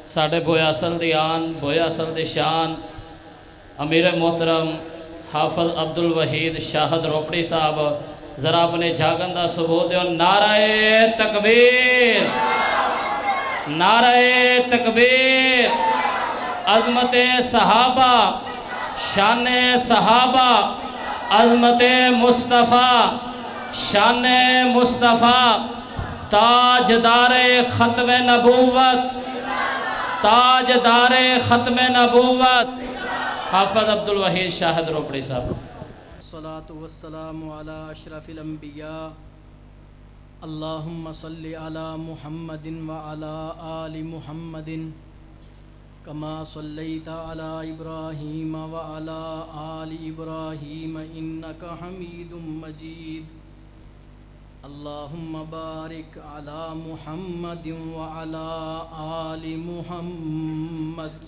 ساڈے بھویا اصل دی آن بھویا اصل دی شان امیر محترم حافظ عبد الوحید شاہد روپڑی صاحب ذرا اپنے جاگن دا ثبوت دیو نعرہ تکبیر نعرہ تکبیر عظمت صحابہ شان صحابہ عظمت مصطفیٰ شان مصطفیٰ تاجدار ختم نبوت تاجدار ختم نبوت حافظ عبد الوحید شاہد روپڑی صاحب الصلاة والسلام على اشرف الانبیاء اللہم صلی علی محمد وعلى آل محمد کما صلیت علی ابراہیم وعلى آل ابراہیم انکا حمید مجید اللہم بارک علی محمد وعلى آل محمد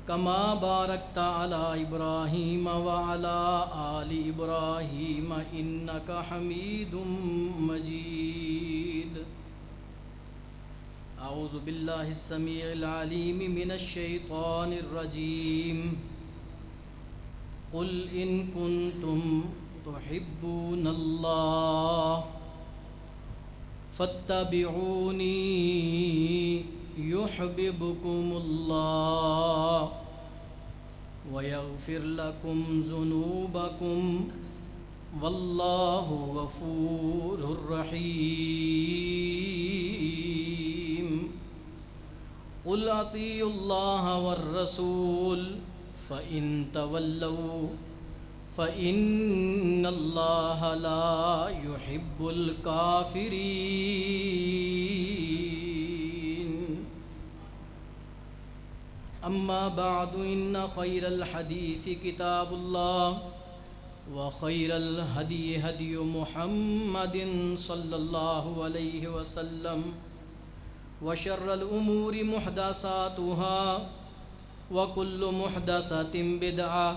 کما بارکت علی ابراہیم وعلى آل ابراہیم انکا حمید مجید اعوذ باللہ السمیع العلیم من الشیطان الرجیم قل ان کنتم تحبون اللہ فاتبعونی يحببكم الله ويغفر لكم ذنوبكم والله غفور رحيم قل اطيعوا الله والرسول فإن تولوا فإن الله لا يحب الكافرين اما بعد ان خیر الحدیث کتاب اللہ وخیر الہدی ہدی محمد صلی اللہ علیہ وسلم وشر الامور محدثاتها وکل محدثۃ بدعہ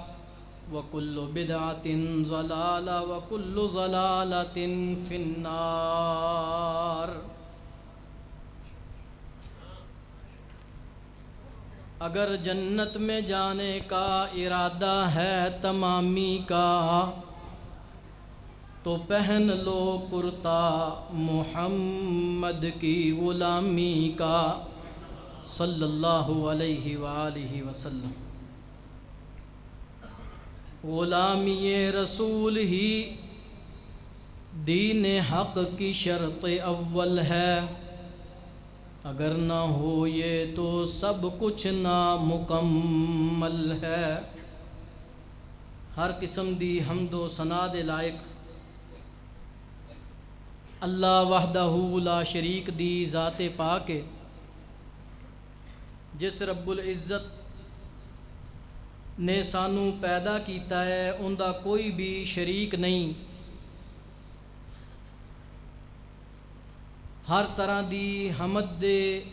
وکل بدعۃ ضلالہ وکل ضلالۃ فی النار اگر جنت میں جانے کا ارادہ ہے تمامی کا تو پہن لو کرتا محمد کی غلامی کا صلی اللہ علیہ وآلہ وسلم غلامی رسول ہی دین حق کی شرط اول ہے اگر نہ ہو یہ تو سب کچھ نامکمل ہے ہر قسم دی حمد و ثنا دے لائق اللہ وحدہ لا شریک دی ذات پاک ہے جس رب العزت نے سانو پیدا کیتا ہے ان دا کوئی بھی شریک نہیں ہر طرح دی حمد دے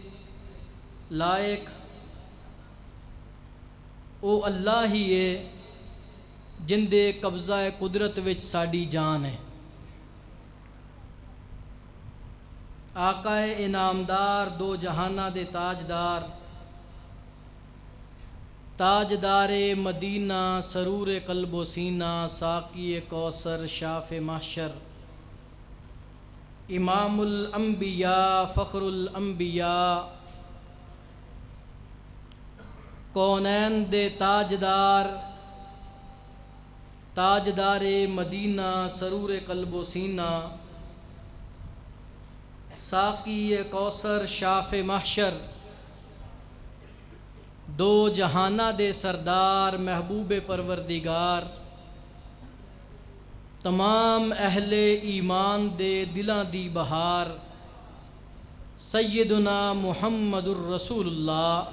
لائق او اللہ ہی ہے جن دے قبضہ قدرت وچ ساڈی جان ہے آقا انعامدار دو جہانہ دے تاجدار تاجدار مدینہ سرور قلب و سینہ ساقی کوثر شاف محشر امام الانبیاء فخر الانبیاء کونین دے تاجدار تاجدار مدینہ سرور قلب و سینہ ساقی کوثر شاف محشر دو جہانہ دے سردار محبوب پروردگار تمام اہل ایمان دے دلاں دی بہار سیدنا محمد الرسول اللہ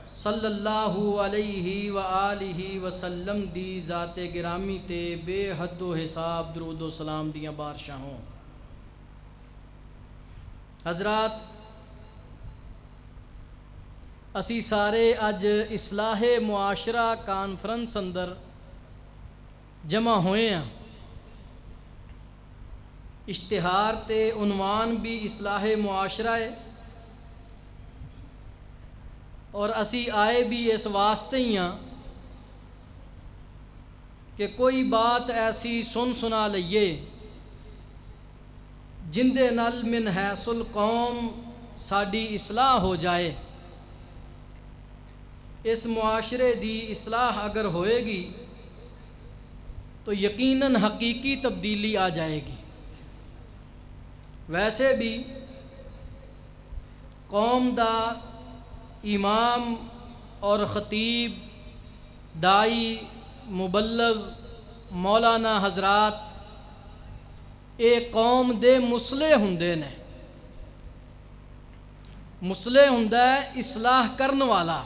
صلی اللہ علیہ وآلہ وسلم دی ذات گرامی تے بے حد و حساب درود و سلام دیاں بارشاہوں حضرات اسی سارے اج اصلاح معاشرہ کانفرنس اندر جمع ہوئے ہیں اشتہار تے عنوان بھی اصلاح معاشرہ ہے اور اسی آئے بھی اس واسطے ہی ہاں کہ کوئی بات ایسی سنا لئیے جن دے نال من حیث القوم ساڈی اصلاح ہو جائے. اس معاشرے دی اصلاح اگر ہوئے گی تو یقیناً حقیقی تبدیلی آ جائے گی. ویسے بھی قوم دا امام اور خطیب دائی مبلغ مولانا حضرات ایک قوم دے مصلح ہوندے نے. مصلح ہوندا ہے اصلاح کرن والا.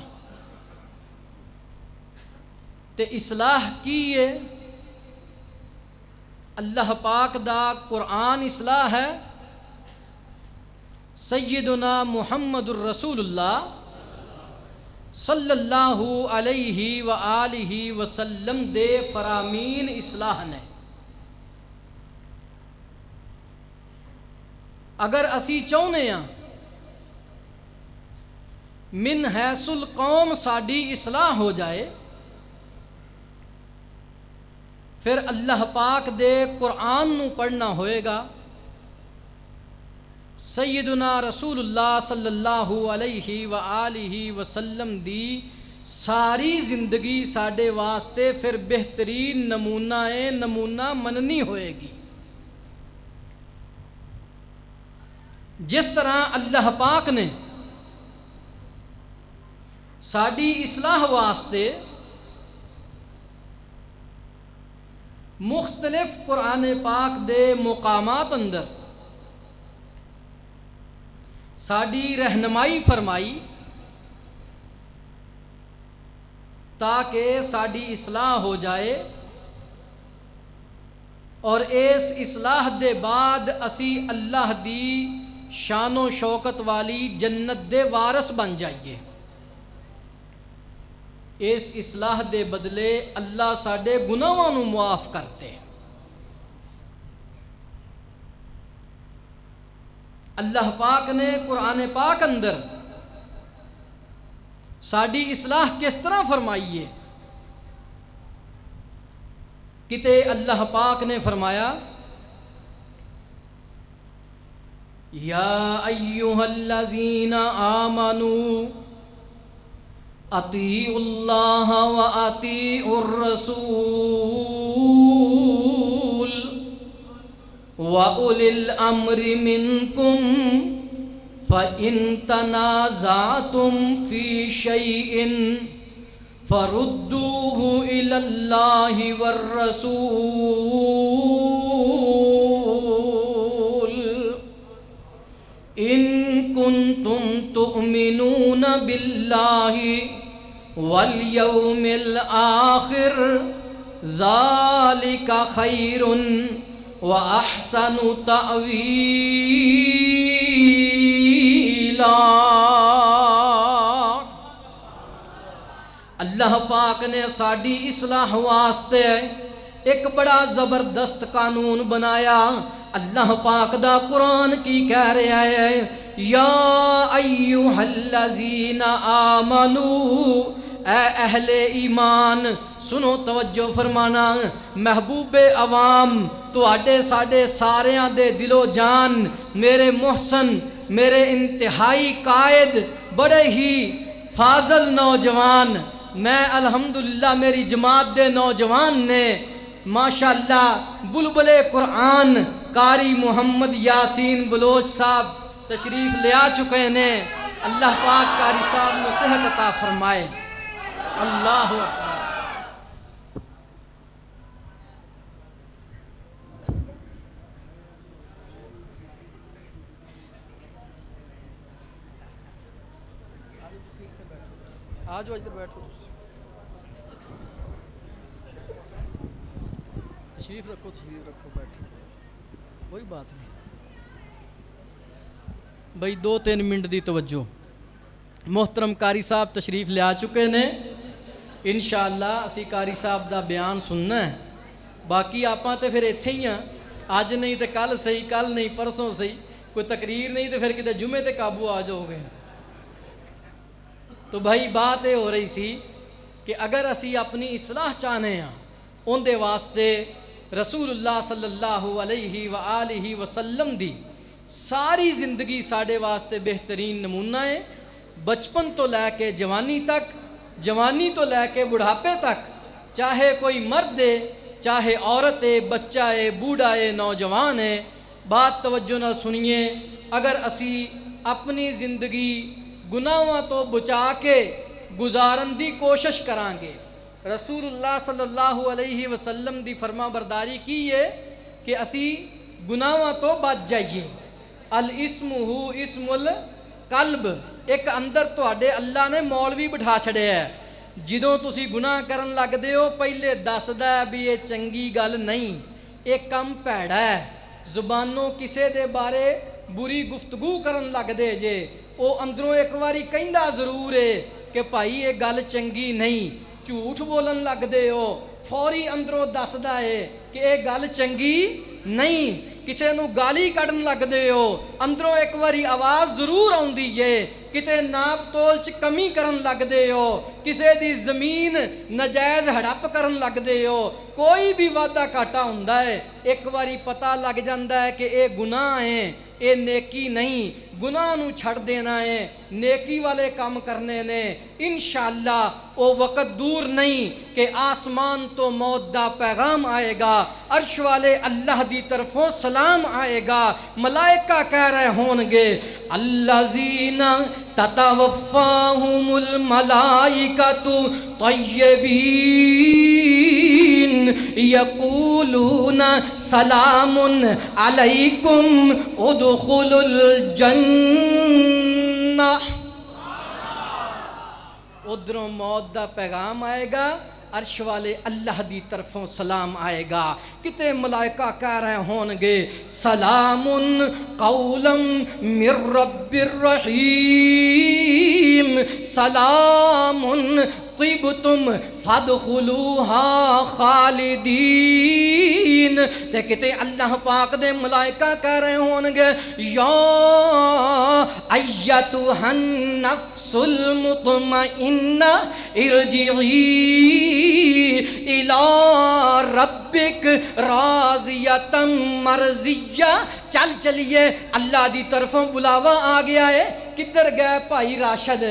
تے اصلاح کی ہے؟ اللہ پاک دا قرآن اصلاح ہے. سیدنا محمد الرسول اللہ صلی اللہ علیہ وآلہ وسلم دے فرامین اصلاح نے. اگر اسی چاہنے ہیں من حیث القوم ساڈی اصلاح ہو جائے پھر اللہ پاک دے قرآن نو پڑھنا ہوئے گا. سیدنا رسول اللہ صلی اللہ علیہ وآلہ وسلم دی ساری زندگی ساڈے واسطے پھر بہترین نمونہ مننی ہوئے گی. جس طرح اللہ پاک نے ساڈی اصلاح واسطے مختلف قرآن پاک دے مقامات اندر ساڈی رہنمائی فرمائی تاکہ ساڈی اصلاح ہو جائے اور اس اصلاح دے بعد اسی اللہ دی شان و شوکت والی جنت دے وارث بن جائیے. اس اصلاح دے بدلے اللہ ساڈے گناہاں نو معاف کرتے. اللہ پاک نے قرآن پاک اندر ساڈی اصلاح کس طرح فرمائی ہے؟ کتے اللہ پاک نے فرمایا یا ایھا الذین آمنوا اطیعوا اللہ و اطیعوا الرسول وَأُولِي الْأَمْرِ مِنْكُمْ فَإِنْ تَنَازَعْتُمْ فِي شَيْءٍ فَرُدُّوهُ إِلَى اللَّهِ وَالرَّسُولِ إِن كُنتُمْ تُؤْمِنُونَ بِاللَّهِ وَالْيَوْمِ الْآخِرِ ذَلِكَ خَيْرٌ وَأَحْسَنُ تَأْوِيلًا. اللہ پاک نے ساڈی اصلاح واسطے ایک بڑا زبردست قانون بنایا. اللہ پاک دا قرآن کی کہہ رہا ہے یا ایھا الذین آمنوا، اے اہل ایمان سنو توجہ فرمانا. محبوب عوام تواڈے ساڈے ساریاں دے دل و جان میرے محسن میرے انتہائی قائد بڑے ہی فاضل نوجوان، میں الحمدللہ میری جماعت دے نوجوان نے ماشاءاللہ بلبل قرآن قاری محمد یاسین بلوچ صاحب تشریف لے آ چکے نے. اللہ پاک قاری صاحب نے صحت عطا فرمائے. اللہ اکبر. آجو ادھر بیٹھو، تشریف رکھو بیٹھو، کوئی بات نہیں بھائی. 2-3 منٹ دی توجہ. محترم قاری صاحب تشریف لے آ چکے نے. انشاءاللہ اسی قاری صاحب دا بیان سننا ہے. باقی آپاں تے پھر ایتھے ہی ہاں. اج نہیں تے کل صحیح، کل نہیں پرسوں صحیح. کوئی تقریر نہیں تے پھر کتے جمعے تے قابو آ جاؤ گے. تو بھائی بات یہ ہو رہی سی کہ اگر اسی اپنی اصلاح چاہنے ہیں ان دے واسطے رسول اللہ صلی اللہ علیہ وآلہ وسلم دی ساری زندگی ساڑے واسطے بہترین نمونہ ہے، بچپن تو لے کے جوانی تک، جوانی تو لے کے بڑھاپے تک، چاہے کوئی مرد ہے، چاہے عورت ہے، بچہ ہے، بوڑھا ہے، نوجوان ہے، بات توجہ نہ سنیے، اگر اسی اپنی زندگی گناہاں تو بچا کے گزارن دی کوشش کران گے، رسول اللہ صلی اللہ علیہ وسلم دی فرما برداری کی ہے کہ اسی گناہاں تو بچ جائیے۔ الاسم ہو اسم القلب، ایک اندر تواڈے اللہ نے مولوی بٹھا چھڑے ہے، جدوں تسی گناہ کرن لگ دے ہو پہلے دسدا ہے بھی یہ چنگی گل نہیں، ایک کم پیڑا ہے، زبانوں کسے دے بارے بری گفتگو کرن لگ دے جے، او اندروں ایک واری کہندا ضرور ہے کہ بھائی یہ گل چنگی نہیں، جھوٹ بولن لگ دے ہو فوری اندروں دسدا ہے کہ یہ گل چنگی نہیں، کسے نو گالی کڈن لگ دے ہو اندروں ایک واری آواز ضرور آندی ہے، کتے ناپ تول چ کمی کرن لگ دے ہو، کسے دی زمین نجائز ہڑپ کرن لگ دے ہو، کوئی بھی وعدہ کاٹا ہوندا ہے ایک واری پتہ لگ جاندا ہے کہ اے گناہ ہیں، اے نیکی نہیں، گناہ نو چھڑ دینا ہے، نیکی والے کام کرنے نے، انشاءاللہ او وقت دور نہیں کہ آسمان تو موت دا پیغام آئے گا، عرش والے اللہ دی طرفوں سلام آئے گا، ملائکہ کہہ رہے ہونگے الذین تتوفاہم الملائکۃ طیبین یقولون سلام علیکم ادخلوا الجنہ، ادھروں موت دا پیغام آئے گا، عرش والے اللہ دی طرفوں سلام آئے گا، کتے ملائکہ کہہ رہے ہونگے سلام قولا من رب الرحیم، سلام طیبتم فادخلوها خالدین، تے کتے اللہ پاک دے ملائکہ کہہ رہے ہونگے یا ایتھا النفس المطمئنہ ارجعی الی ربک راضیۃ مرضیہ، چل چلیے اللہ دی طرفوں بلاوا آ گیا ہے، کدھر گئے بھائی راشد،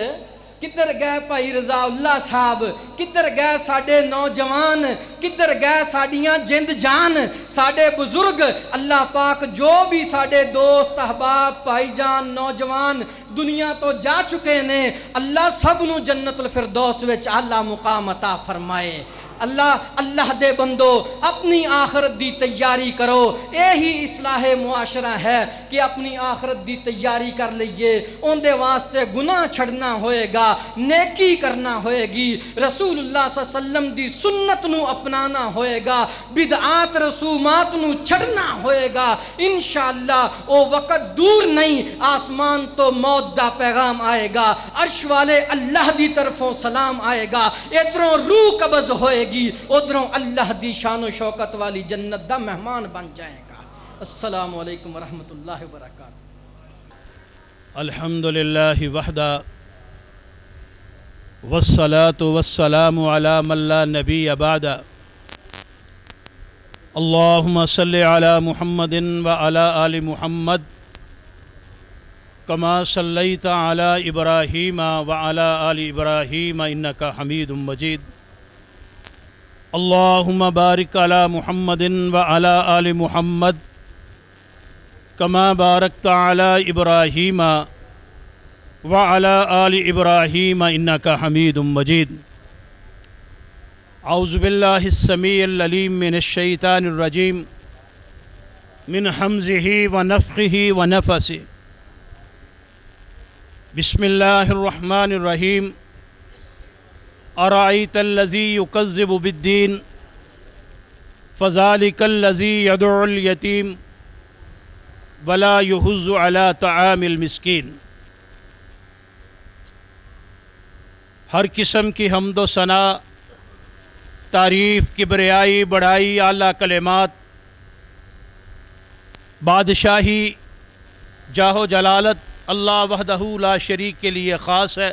کدھر گئے بھائی رضا اللہ صاحب، کدھر گئے ساڑے نوجوان، کدھر گئے ساڑیاں جند جان، ساڑے بزرگ، اللہ پاک جو بھی ساڑے دوست احباب بھائی جان نوجوان دنیا تو جا چکے نے، اللہ سب نو جنت الفردوس وچ اعلیٰ مقام عطا فرمائے۔ اللہ دے بندو اپنی آخرت دی تیاری کرو، یہی اصلاح معاشرہ ہے کہ اپنی آخرت دی تیاری کر لئیے، ان دے واسطے گناہ چھڑنا ہوئے گا، نیکی کرنا ہوئے گی، رسول اللہ صلی اللہ علیہ وسلم دی سنت نو اپنانا ہوئے گا، بدعات رسومات نو چھڑنا ہوئے گا، انشاءاللہ او وقت دور نہیں آسمان تو موت دا پیغام آئے گا، عرش والے اللہ دی طرفوں سلام آئے گا، ادھروں روح قبض ہوئے گی، ادھروں اللہ دی شان و شوکت والی جنت دا مہمان بن جائے گا۔ السلام علیکم ورحمۃ اللہ وبرکاتہ۔ الحمدللہ وحدہ والصلاة والسلام علی من لا نبی بعد، اللہم صلی علی محمد وعلی آل محمد کما صلیت علی ابراہیم وعلی آل ابراہیم انکا حمید مجید، اللہم بارک علی محمد وعلی آل محمد کما بارکت علی ابراہیم وعلی آل ابراہیم انکا حمید مجید۔ اعوذ باللہ السمیع العلیم من الشیطان الرجیم من حمزہ ونفخہ ونفثہ، بسم اللہ الرحمن الرحیم، ارأیت الذی یکذب بالدین فذلک الذی یدعو الیتیم ولا یحض علی طعام المسکین۔ ہر قسم کی حمد و ثنا، تعریف، کبریائی، بڑائی، اعلیٰ کلمات، بادشاہی، جاہ و جلالت اللہ وحدہ لا شریک کے لیے خاص ہے۔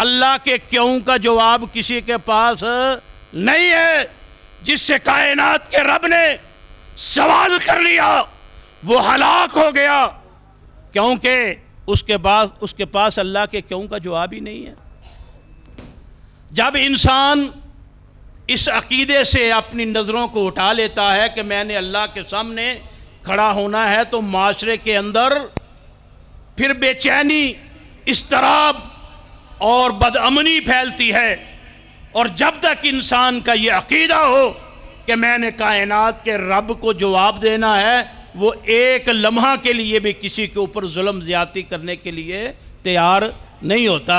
اللہ کے کیوں کا جواب کسی کے پاس نہیں ہے. جس سے کائنات کے رب نے سوال کر لیا وہ ہلاک ہو گیا، کیونکہ اس کے پاس اللہ کے کیوں کا جواب ہی نہیں ہے. جب انسان اس عقیدے سے اپنی نظروں کو اٹھا لیتا ہے کہ میں نے اللہ کے سامنے کھڑا ہونا ہے، تو معاشرے کے اندر پھر بے چینی، اضطراب اور بدامنی پھیلتی ہے. اور جب تک انسان کا یہ عقیدہ ہو کہ میں نے کائنات کے رب کو جواب دینا ہے، وہ ایک لمحہ کے لیے بھی کسی کے اوپر ظلم زیادتی کرنے کے لیے تیار نہیں ہوتا.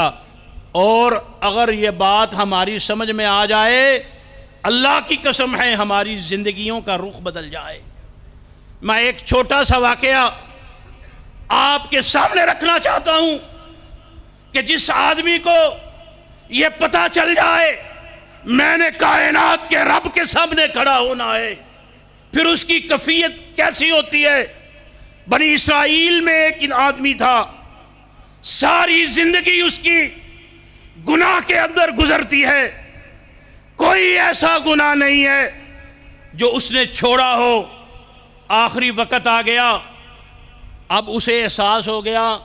اور اگر یہ بات ہماری سمجھ میں آ جائے، اللہ کی قسم ہے ہماری زندگیوں کا رخ بدل جائے. میں ایک چھوٹا سا واقعہ آپ کے سامنے رکھنا چاہتا ہوں کہ جس آدمی کو یہ پتہ چل جائے میں نے کائنات کے رب کے سامنے کھڑا ہونا ہے، پھر اس کی کیفیت کیسی ہوتی ہے. بنی اسرائیل میں ایک آدمی تھا، ساری زندگی اس کی گناہ کے اندر گزرتی ہے، کوئی ایسا گناہ نہیں ہے جو اس نے چھوڑا ہو. آخری وقت آ گیا، اب اسے احساس ہو گیا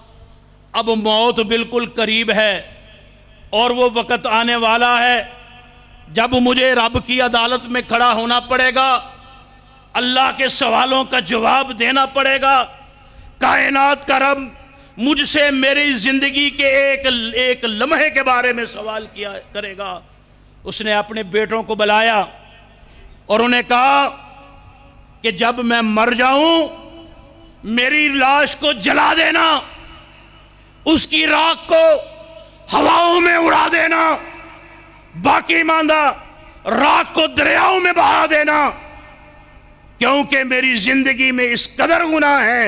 اب موت بالکل قریب ہے اور وہ وقت آنے والا ہے جب مجھے رب کی عدالت میں کھڑا ہونا پڑے گا، اللہ کے سوالوں کا جواب دینا پڑے گا. کائنات کا رب مجھ سے میری زندگی کے ایک لمحے کے بارے میں سوال کیا کرے گا. اس نے اپنے بیٹوں کو بلایا اور انہیں کہا کہ جب میں مر جاؤں میری لاش کو جلا دینا، اس کی راکھ کو ہواؤں میں اڑا دینا، باقی ماندہ راکھ کو دریاؤں میں بہا دینا، کیونکہ میری زندگی میں اس قدر گناہ ہے،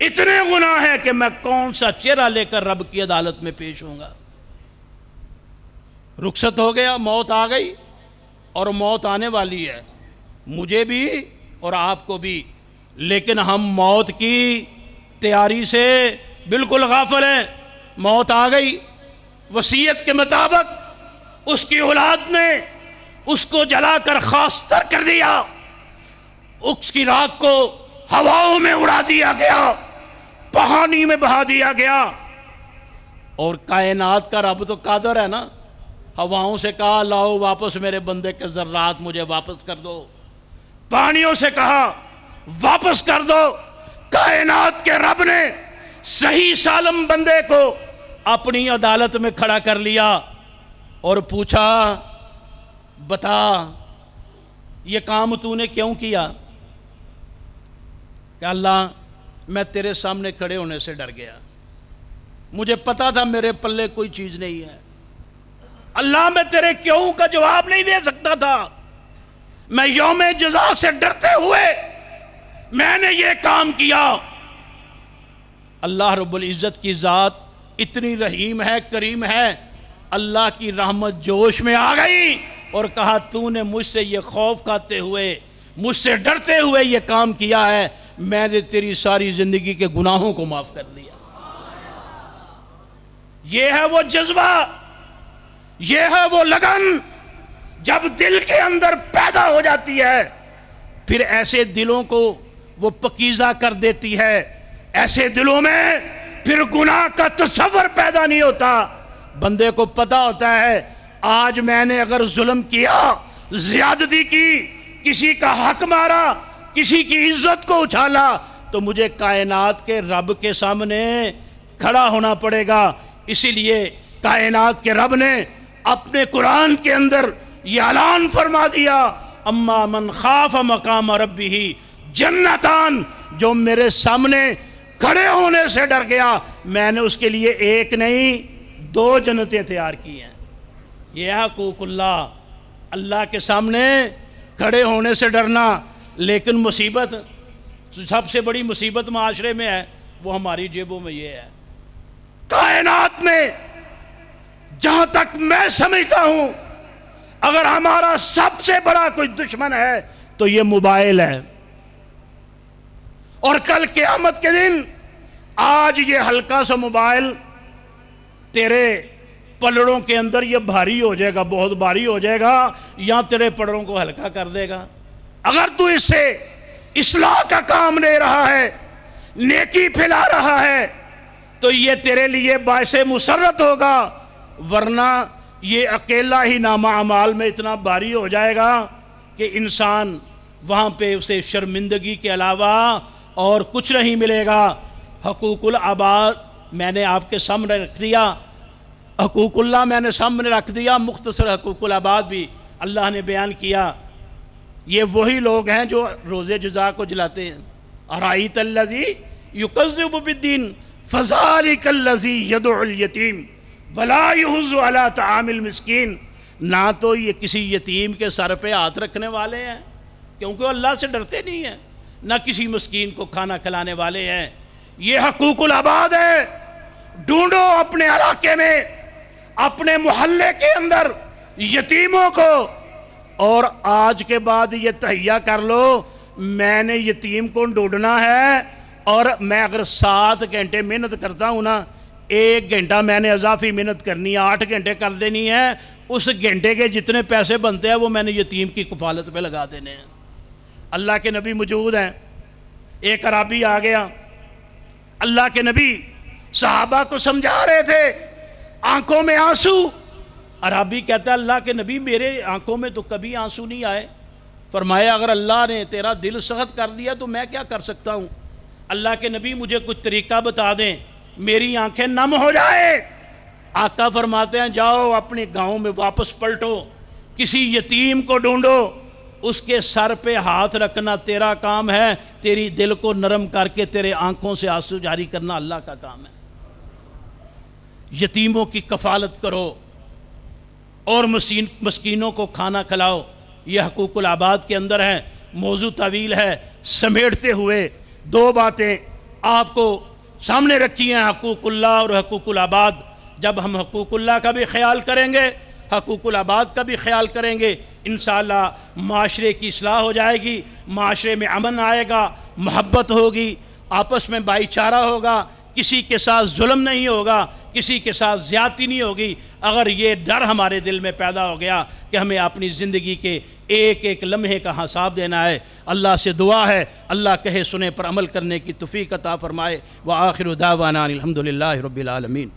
اتنے گناہ ہے کہ میں کون سا چہرہ لے کر رب کی عدالت میں پیش ہوں گا. رخصت ہو گیا، موت آ گئی اور موت آنے والی ہے مجھے بھی اور آپ کو بھی، لیکن ہم موت کی تیاری سے بالکل غافل ہیں. موت آ گئی، وصیت کے مطابق اس کی اولاد نے اس کو جلا کر خاکستر کر دیا، اس کی راکھ کو ہواؤں میں اڑا دیا گیا، پانی میں بہا دیا گیا. اور کائنات کا رب تو قادر ہے نا، ہواؤں سے کہا لاؤ واپس میرے بندے کے ذرات مجھے واپس کر دو، پانیوں سے کہا واپس کر دو. کائنات کے رب نے صحیح سالم بندے کو اپنی عدالت میں کھڑا کر لیا اور پوچھا بتا یہ کام تو نے کیوں کیا؟ کہ اللہ میں تیرے سامنے کھڑے ہونے سے ڈر گیا، مجھے پتا تھا میرے پلے کوئی چیز نہیں ہے. اللہ میں تیرے کیوں کا جواب نہیں دے سکتا تھا، میں یوم جزا سے ڈرتے ہوئے میں نے یہ کام کیا. اللہ رب العزت کی ذات اتنی رحیم ہے، کریم ہے. اللہ کی رحمت جوش میں آ گئی اور کہا تو نے مجھ سے یہ خوف کھاتے ہوئے، مجھ سے ڈرتے ہوئے یہ کام کیا ہے، میں نے تیری ساری زندگی کے گناہوں کو معاف کر دیا. یہ ہے وہ جذبہ، یہ ہے وہ لگن جب دل کے اندر پیدا ہو جاتی ہے، پھر ایسے دلوں کو وہ پکیزہ کر دیتی ہے. ایسے دلوں میں پھر گناہ کا تصور پیدا نہیں ہوتا. بندے کو پتا ہوتا ہے آج میں نے اگر ظلم کیا، زیادتی کی، کسی کا حق مارا، کسی کی عزت کو اچھالا، تو مجھے کائنات کے رب کے سامنے کھڑا ہونا پڑے گا. اسی لیے کائنات کے رب نے اپنے قرآن کے اندر یہ اعلان فرما دیا اما من خاف مقام ربہ جنتان، جو میرے سامنے کھڑے ہونے سے ڈر گیا میں نے اس کے لیے ایک نہیں 2 جنتیں تیار کی ہیں. یہ حقوق اللہ، اللہ کے سامنے کھڑے ہونے سے ڈرنا. لیکن مصیبت، سب سے بڑی مصیبت معاشرے میں ہے وہ ہماری جیبوں میں یہ ہے. کائنات میں جہاں تک میں سمجھتا ہوں اگر ہمارا سب سے بڑا کوئی دشمن ہے تو یہ موبائل ہے. اور کل قیامت کے دن آج یہ ہلکا سا موبائل تیرے پلڑوں کے اندر یہ بھاری ہو جائے گا، بہت بھاری ہو جائے گا، یا تیرے پلڑوں کو ہلکا کر دے گا۔ اگر تو اس سے اصلاح کا کام لے رہا ہے، نیکی پھیلا رہا ہے، تو یہ تیرے لیے باعث مسرت ہوگا، ورنہ یہ اکیلا ہی نامہ اعمال میں اتنا بھاری ہو جائے گا کہ انسان وہاں پہ اسے شرمندگی کے علاوہ اور کچھ نہیں ملے گا۔ حقوق العباد میں نے آپ کے سامنے رکھ دیا، حقوق اللہ میں نے سامنے رکھ دیا، مختصر حقوق العباد بھی اللہ نے بیان کیا۔ یہ وہی لوگ ہیں جو روز جزا کو جلاتے ہیں۔ ارائیت الذی یکذب بالدین فذلک الذی یدعو الیتیم ولا یحض علی طعام المسکین۔ نہ تو یہ کسی یتیم کے سر پہ ہاتھ رکھنے والے ہیں کیونکہ وہ اللہ سے ڈرتے نہیں ہیں، نہ کسی مسکین کو کھانا کھلانے والے ہیں۔ یہ حقوق العباد ہے۔ ڈھونڈو اپنے علاقے میں، اپنے محلے کے اندر یتیموں کو، اور آج کے بعد یہ تہیہ کر لو میں نے یتیم کو ڈھونڈنا ہے، اور میں اگر 7 گھنٹے محنت کرتا ہوں نا، 1 گھنٹہ میں نے اضافی محنت کرنی ہے، 8 گھنٹے کر دینی ہے، اس گھنٹے کے جتنے پیسے بنتے ہیں وہ میں نے یتیم کی کفالت پہ لگا دینے ہیں۔ اللہ کے نبی موجود ہیں، ایک عرابی آ گیا، اللہ کے نبی صحابہ کو سمجھا رہے تھے، آنکھوں میں آنسو۔ عرابی کہتا ہے اللہ کے نبی میرے آنکھوں میں تو کبھی آنسو نہیں آئے۔ فرمایا اگر اللہ نے تیرا دل سخت کر دیا تو میں کیا کر سکتا ہوں؟ اللہ کے نبی مجھے کچھ طریقہ بتا دیں میری آنکھیں نم ہو جائے۔ آقا فرماتے ہیں جاؤ اپنے گاؤں میں واپس پلٹو، کسی یتیم کو ڈھونڈو، اس کے سر پہ ہاتھ رکھنا تیرا کام ہے، تیری دل کو نرم کر کے تیرے آنکھوں سے آنسو جاری کرنا اللہ کا کام ہے۔ یتیموں کی کفالت کرو اور مسکینوں کو کھانا کھلاؤ، یہ حقوق العباد کے اندر ہے۔ موضوع طویل ہے، سمیٹتے ہوئے 2 باتیں آپ کو سامنے رکھی ہیں، حقوق اللہ اور حقوق العباد۔ جب ہم حقوق اللہ کا بھی خیال کریں گے، حقوق العباد کا بھی خیال کریں گے، انشاءاللہ معاشرے کی اصلاح ہو جائے گی، معاشرے میں امن آئے گا، محبت ہوگی، آپس میں بھائی چارہ ہوگا، کسی کے ساتھ ظلم نہیں ہوگا، کسی کے ساتھ زیادتی نہیں ہوگی۔ اگر یہ ڈر ہمارے دل میں پیدا ہو گیا کہ ہمیں اپنی زندگی کے ایک ایک لمحے کا حساب دینا ہے، اللہ سے دعا ہے اللہ کہے سنے پر عمل کرنے کی توفیق عطا فرمائے۔ وآخر دعوانا الحمدللہ رب العالمین۔